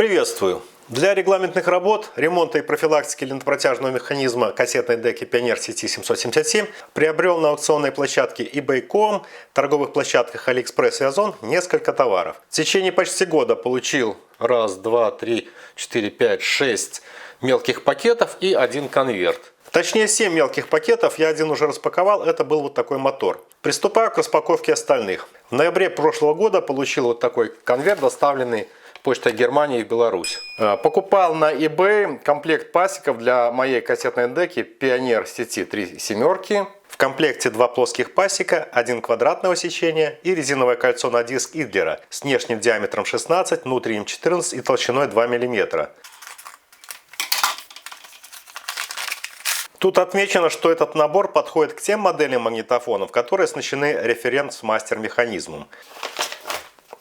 Приветствую! Для регламентных работ, ремонта и профилактики лентопротяжного механизма кассетной деки Pioneer CT777 приобрел на аукционной площадке eBay.com, торговых площадках AliExpress и Озон несколько товаров. В течение почти года получил 1, 2, 3, 4, 5, 6 мелких пакетов и один конверт. Точнее 7 мелких пакетов, я один уже распаковал, это был вот такой мотор. Приступаю к распаковке остальных. В ноябре прошлого года получил вот такой конверт, доставленный почтой Германии в Беларусь. Покупал на eBay комплект пасеков для моей кассетной деки Pioneer CT3 семерки. В комплекте 2 плоских пасека, 1 квадратного сечения и резиновое кольцо на диск Идлера с внешним диаметром 16, внутренним 14 и толщиной 2 мм. Тут отмечено, что этот набор подходит к тем моделям магнитофонов, которые оснащены референц-мастер-механизмом.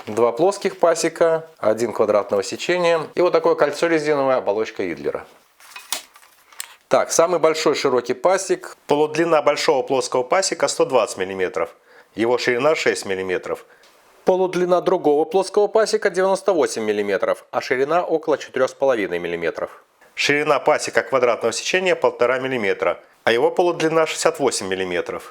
2 плоских пасека, 1 квадратного сечения и вот такое кольцо резиновое, оболочка Идлера. Так, самый большой широкий пасек. Полудлина большого плоского пасека 120 мм, его ширина 6 мм. Полудлина другого плоского пасека 98 мм, а ширина около 4,5 мм. Ширина пасека квадратного сечения 1,5 мм, а его полудлина 68 мм.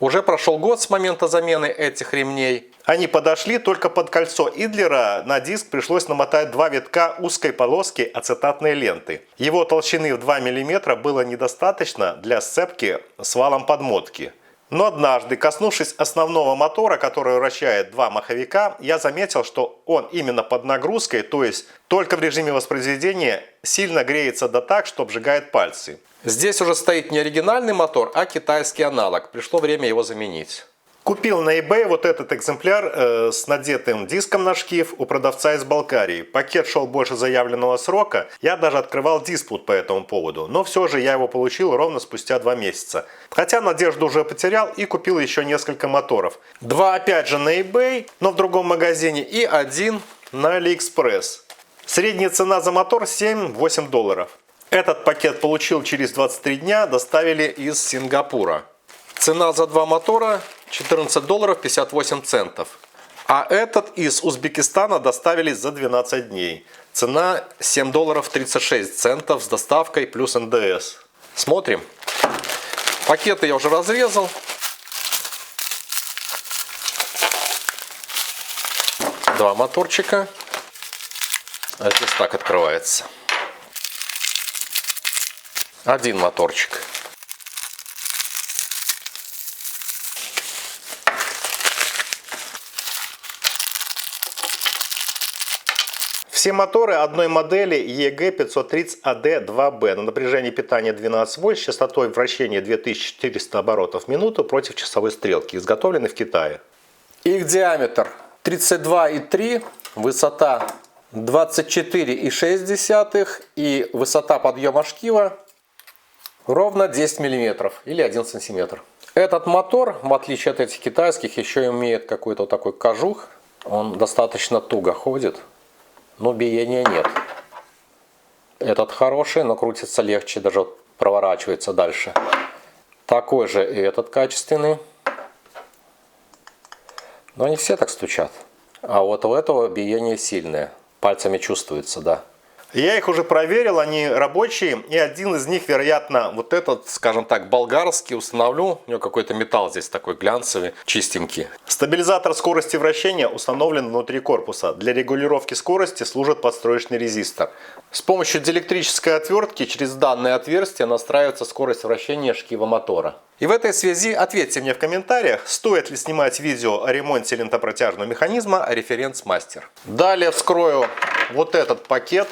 Уже прошел год с момента замены этих ремней. Они подошли, только под кольцо Идлера на диск пришлось намотать 2 витка узкой полоски ацетатной ленты. Его толщины в 2 мм было недостаточно для сцепки с валом подмотки. Но однажды, коснувшись основного мотора, который вращает 2 маховика, я заметил, что он именно под нагрузкой, то есть только в режиме воспроизведения, сильно греется да так, что обжигает пальцы. Здесь уже стоит не оригинальный мотор, а китайский аналог. Пришло время его заменить. Купил на eBay вот этот экземпляр с надетым диском на шкив у продавца из Болгарии. Пакет шел больше заявленного срока, я даже открывал диспут по этому поводу, но все же я его получил ровно спустя 2 месяца. Хотя надежду уже потерял и купил еще несколько моторов. 2 опять же на eBay, но в другом магазине, и 1 на AliExpress. Средняя цена за мотор $7-8. Этот пакет получил через 23 дня, доставили из Сингапура. Цена за 2 мотора $14.58. А этот из Узбекистана доставили за 12 дней. Цена $7.36 с доставкой плюс НДС. Смотрим. Пакеты я уже разрезал. Два моторчика. А здесь так открывается. Один моторчик. Все моторы одной модели EG530AD2B на напряжении питания 12 вольт с частотой вращения 2400 оборотов в минуту против часовой стрелки. Изготовлены в Китае. Их диаметр 32,3, высота 24,6 и высота подъема шкива ровно 10 мм или 1 см. Этот мотор, в отличие от этих китайских, еще имеет какой-то такой кожух. Он достаточно туго ходит, но биения нет. Этот хороший, но крутится легче, даже проворачивается дальше. Такой же и этот качественный. Но не все так стучат. А вот у этого биение сильное. Пальцами чувствуется, да. Я их уже проверил, они рабочие, и один из них, вероятно, вот этот, скажем так, болгарский, установлю. У него какой-то металл здесь такой глянцевый, чистенький. Стабилизатор скорости вращения установлен внутри корпуса. Для регулировки скорости служит подстроечный резистор. С помощью диэлектрической отвертки через данное отверстие настраивается скорость вращения шкива мотора. И в этой связи ответьте мне в комментариях, стоит ли снимать видео о ремонте лентопротяжного механизма «Референц-мастер». Далее вскрою вот этот пакет.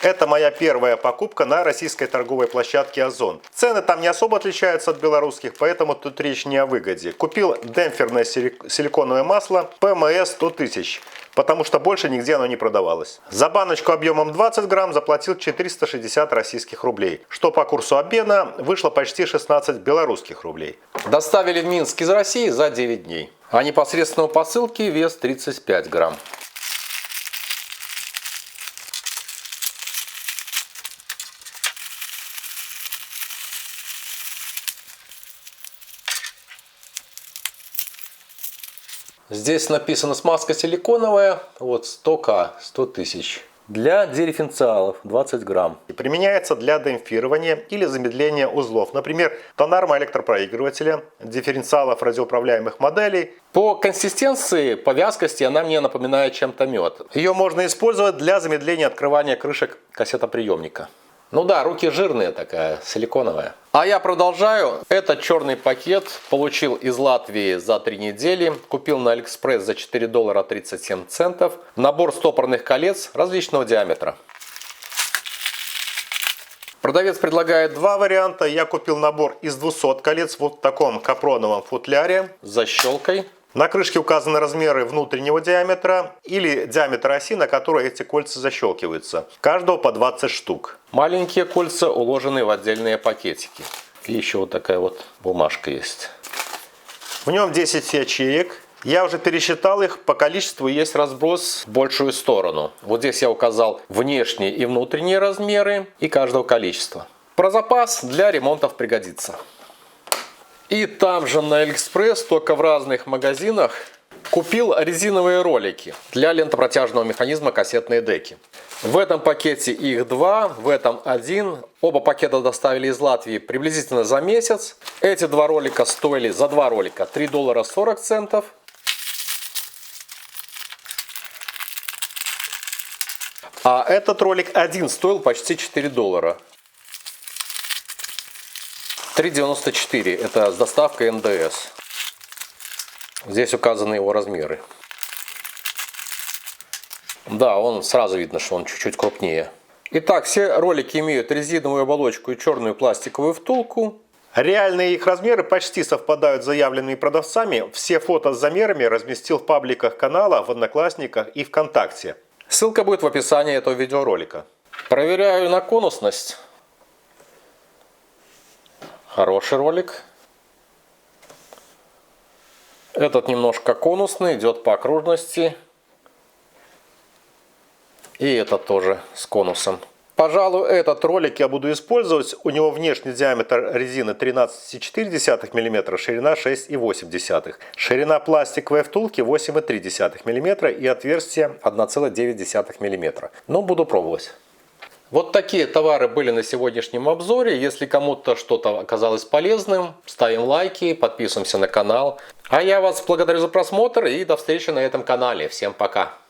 Это моя первая покупка на российской торговой площадке Озон. Цены там не особо отличаются от белорусских, поэтому тут речь не о выгоде. Купил демпферное силиконовое масло ПМС 100 тысяч, потому что больше нигде оно не продавалось. За баночку объемом 20 грамм заплатил 460 российских рублей, что по курсу обмена вышло почти 16 белорусских рублей. Доставили в Минск из России за 9 дней. А непосредственно по посылке вес 35 грамм. Здесь написано смазка силиконовая, вот 100К, 100 тысяч. для дифференциалов 20 грамм. И применяется для демпфирования или замедления узлов. Например, тонарма электропроигрывателя, дифференциалов радиоуправляемых моделей. По консистенции, по вязкости она мне напоминает чем-то мед. Ее можно использовать для замедления открывания крышек кассетоприемника. Ну да, руки жирные такая, силиконовая. А я продолжаю. Этот черный пакет получил из Латвии за 3 недели. Купил на Алиэкспресс за $4.37. Набор стопорных колец различного диаметра. Продавец предлагает два варианта. Я купил набор из 200 колец вот в таком капроновом футляре с защелкой. На крышке указаны размеры внутреннего диаметра или диаметра оси, на которой эти кольца защелкиваются. Каждого по 20 штук. Маленькие кольца уложены в отдельные пакетики. И еще вот такая вот бумажка есть. В нем 10 ячеек. Я уже пересчитал их. По количеству есть разброс в большую сторону. Вот здесь я указал внешние и внутренние размеры и каждого количества. Про запас для ремонтов пригодится. И там же на Алиэкспресс, только в разных магазинах, купил резиновые ролики для лентопротяжного механизма кассетные деки. В этом пакете их два, в этом один. Оба пакета доставили из Латвии приблизительно за месяц. Эти два ролика стоили за два ролика $3.40. А этот ролик один стоил почти $4. 3,94 это с доставкой НДС. Здесь указаны его размеры. Да, он сразу видно, что он чуть-чуть крупнее. Итак, все ролики имеют резиновую оболочку и черную пластиковую втулку. Реальные их размеры почти совпадают с заявленными продавцами. Все фото с замерами разместил в пабликах канала, в Одноклассниках и ВКонтакте. Ссылка будет в описании этого видеоролика. Проверяю на конусность. Хороший ролик. Этот немножко конусный, идет по окружности. И этот тоже с конусом. Пожалуй, этот ролик я буду использовать. У него внешний диаметр резины 13,4 мм, ширина 6,8 мм. Ширина пластиковой втулки 8,3 мм и отверстие 1,9 мм. Но буду пробовать. Вот такие товары были на сегодняшнем обзоре. Если кому-то что-то оказалось полезным, ставим лайки, подписываемся на канал. А я вас благодарю за просмотр и до встречи на этом канале. Всем пока!